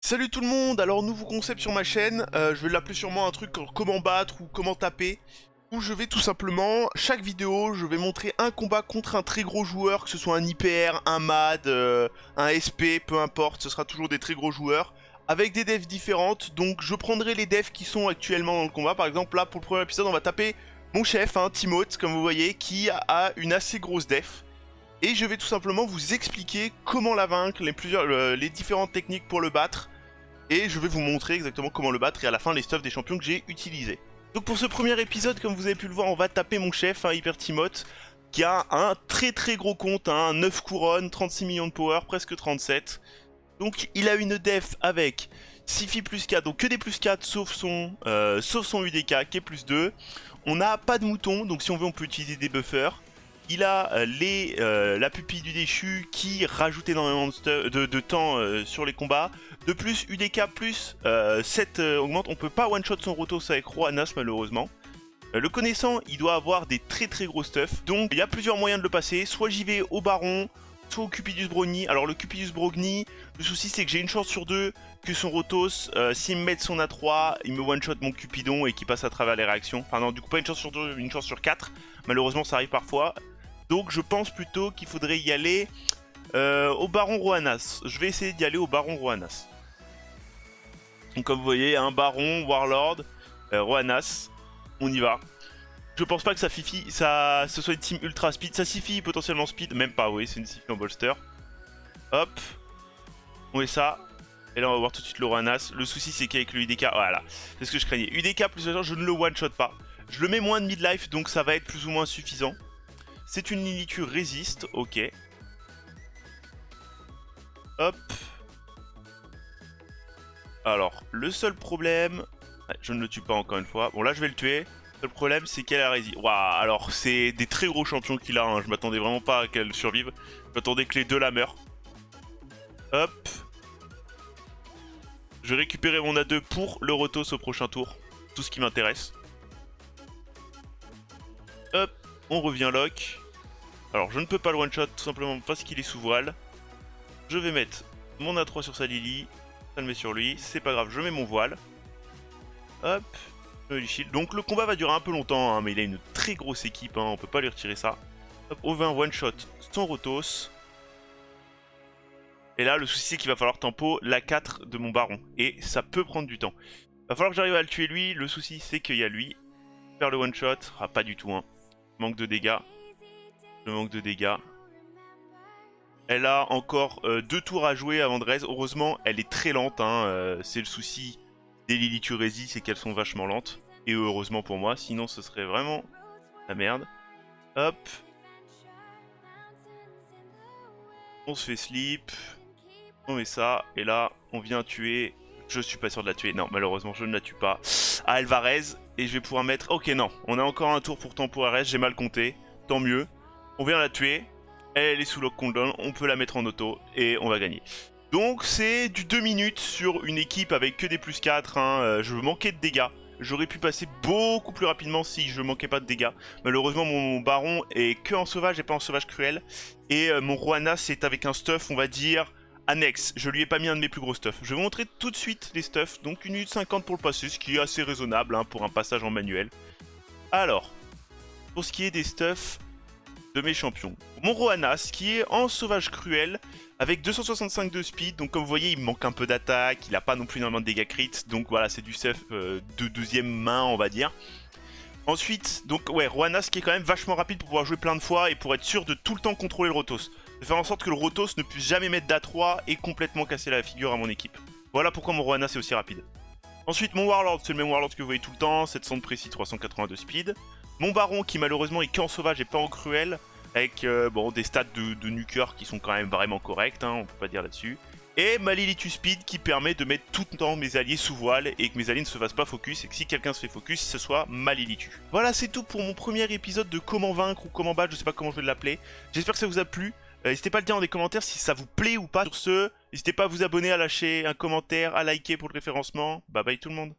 Salut tout le monde, alors nouveau concept sur ma chaîne, je vais l'appeler sûrement un truc comme comment battre ou comment taper, où je vais tout simplement, chaque vidéo, je vais montrer un combat contre un très gros joueur, que ce soit un IPR, un MAD, un SP, peu importe, ce sera toujours des très gros joueurs, avec des devs différentes, donc je prendrai les devs qui sont actuellement dans le combat, par exemple là pour le premier épisode on va taper mon chef, hein, Timoth, comme vous voyez, qui a une assez grosse def. Et je vais tout simplement vous expliquer comment la vaincre, les différentes techniques pour le battre, et je vais vous montrer exactement comment le battre et à la fin les stuffs des champions que j'ai utilisés. Donc pour ce premier épisode, comme vous avez pu le voir, on va taper mon chef, Hyper Timoth, qui a un très gros compte, 9 couronnes, 36 millions de power, presque 37. Donc il a une def avec Sifi plus 4, donc que des plus 4 sauf son UDK qui est plus 2. On n'a pas de mouton, donc si on veut on peut utiliser des buffers. Il a la pupille du déchu qui rajoute énormément de temps sur les combats. De plus, UDK plus 7 augmente. On peut pas one-shot son Rotos avec Roanas malheureusement. Le connaissant, il doit avoir des très gros stuff. Donc il y a plusieurs moyens de le passer. Soit j'y vais au Baron, soit au Cupidus Brogni. Alors le Cupidus Brogni, le souci c'est que j'ai une chance sur deux que son Rotos, s'il me met son A3, il me one-shot mon Cupidon et qu'il passe à travers les réactions. Enfin non, du coup pas une chance sur deux, une chance sur 4. Malheureusement ça arrive parfois. Donc je pense plutôt qu'il faudrait y aller au Baron Roanas. Je vais essayer d'y aller au Baron Roanas. Donc comme vous voyez, un Baron, Warlord, Roanas, on y va. Je pense pas que ce soit une team ultra speed. Ça suffit potentiellement speed, même pas, oui, c'est une Sifi en bolster. Hop, on met ça. Et là on va voir tout de suite le Roanas. Le souci c'est qu'avec le UDK, voilà, c'est ce que je craignais. UDK plus je ne le one-shot pas. Je le mets moins de mid-life, donc ça va être plus ou moins suffisant. C'est une Lilitu résiste, ok. Hop. Alors, le seul problème... Ouais, je ne le tue pas encore une fois. Bon, là, je vais le tuer. Le seul problème, c'est qu'elle a résiste. Waouh, alors, c'est des très gros champions qu'il a. Hein. Je m'attendais vraiment pas à qu'elle survive. Je m'attendais que les deux la meurent. Hop. Je vais récupérer mon A2 pour le Rotos au prochain tour. Tout ce qui m'intéresse. Hop. On revient lock. Alors je ne peux pas le one shot tout simplement parce qu'il est sous voile. Je vais mettre mon A3 sur sa Lily. Ça le met sur lui. C'est pas grave, je mets mon voile. Hop. Je mets les shields. Donc le combat va durer un peu longtemps, hein, mais il a une très grosse équipe. Hein, on peut pas lui retirer ça. Hop, on veut un one shot sans Rotos. Et là le souci c'est qu'il va falloir tempo la 4 de mon baron. Et ça peut prendre du temps. Il va falloir que j'arrive à le tuer lui. Le souci c'est qu'il y a lui. Faire le one shot. Ah pas du tout. Hein. Manque de dégâts. Le manque de dégâts. Elle a encore 2 tours à jouer avant de raise. Heureusement, elle est très lente. Hein. C'est le souci des Lilituresi, c'est qu'elles sont vachement lentes. Et heureusement pour moi, sinon ce serait vraiment la merde. Hop. On se fait sleep. On met ça. Et là, on vient tuer. Je suis pas sûr de la tuer. Non, malheureusement, je ne la tue pas. Ah, elle va raise. Et je vais pouvoir mettre... Ok, non. On a encore un tour pour tempo à raise. J'ai mal compté. Tant mieux. On vient la tuer, elle est sous lock cooldown, on peut la mettre en auto et on va gagner. Donc c'est du 2 minutes sur une équipe avec que des plus 4, hein. Je manquais de dégâts. J'aurais pu passer beaucoup plus rapidement si je manquais pas de dégâts. Malheureusement mon baron est que en sauvage et pas en sauvage cruel. Et mon Roanas c'est avec un stuff on va dire annexe. Je lui ai pas mis un de mes plus gros stuffs. Je vais vous montrer tout de suite les stuffs. Donc 1 minute 50 pour le passer, ce qui est assez raisonnable hein, pour un passage en manuel. Alors, pour ce qui est des stuffs de mes champions. Mon Roanas qui est en sauvage cruel avec 265 de speed, donc comme vous voyez il me manque un peu d'attaque, il n'a pas non plus énormément de dégâts crit, donc voilà c'est du stuff de deuxième main on va dire. Ensuite, donc ouais, Roanas qui est quand même vachement rapide pour pouvoir jouer plein de fois et pour être sûr de tout le temps contrôler le Rotos. De faire en sorte que le Rotos ne puisse jamais mettre d'A3 et complètement casser la figure à mon équipe. Voilà pourquoi mon Roanas est aussi rapide. Ensuite mon Warlord, c'est le même Warlord que vous voyez tout le temps, 700 de précis, 380 de speed. Mon Baron qui malheureusement est qu'en sauvage et pas en cruel, avec bon, des stats de nuker qui sont quand même vraiment corrects, hein, on peut pas dire là-dessus. Et ma Lilitu Speed qui permet de mettre tout le temps mes alliés sous voile et que mes alliés ne se fassent pas focus et que si quelqu'un se fait focus, ce soit ma Lilitu. Voilà, c'est tout pour mon premier épisode de comment vaincre ou comment battre, je sais pas comment je vais l'appeler. J'espère que ça vous a plu. N'hésitez pas à le dire dans les commentaires si ça vous plaît ou pas. Sur ce, n'hésitez pas à vous abonner, à lâcher un commentaire, à liker pour le référencement. Bye bye tout le monde.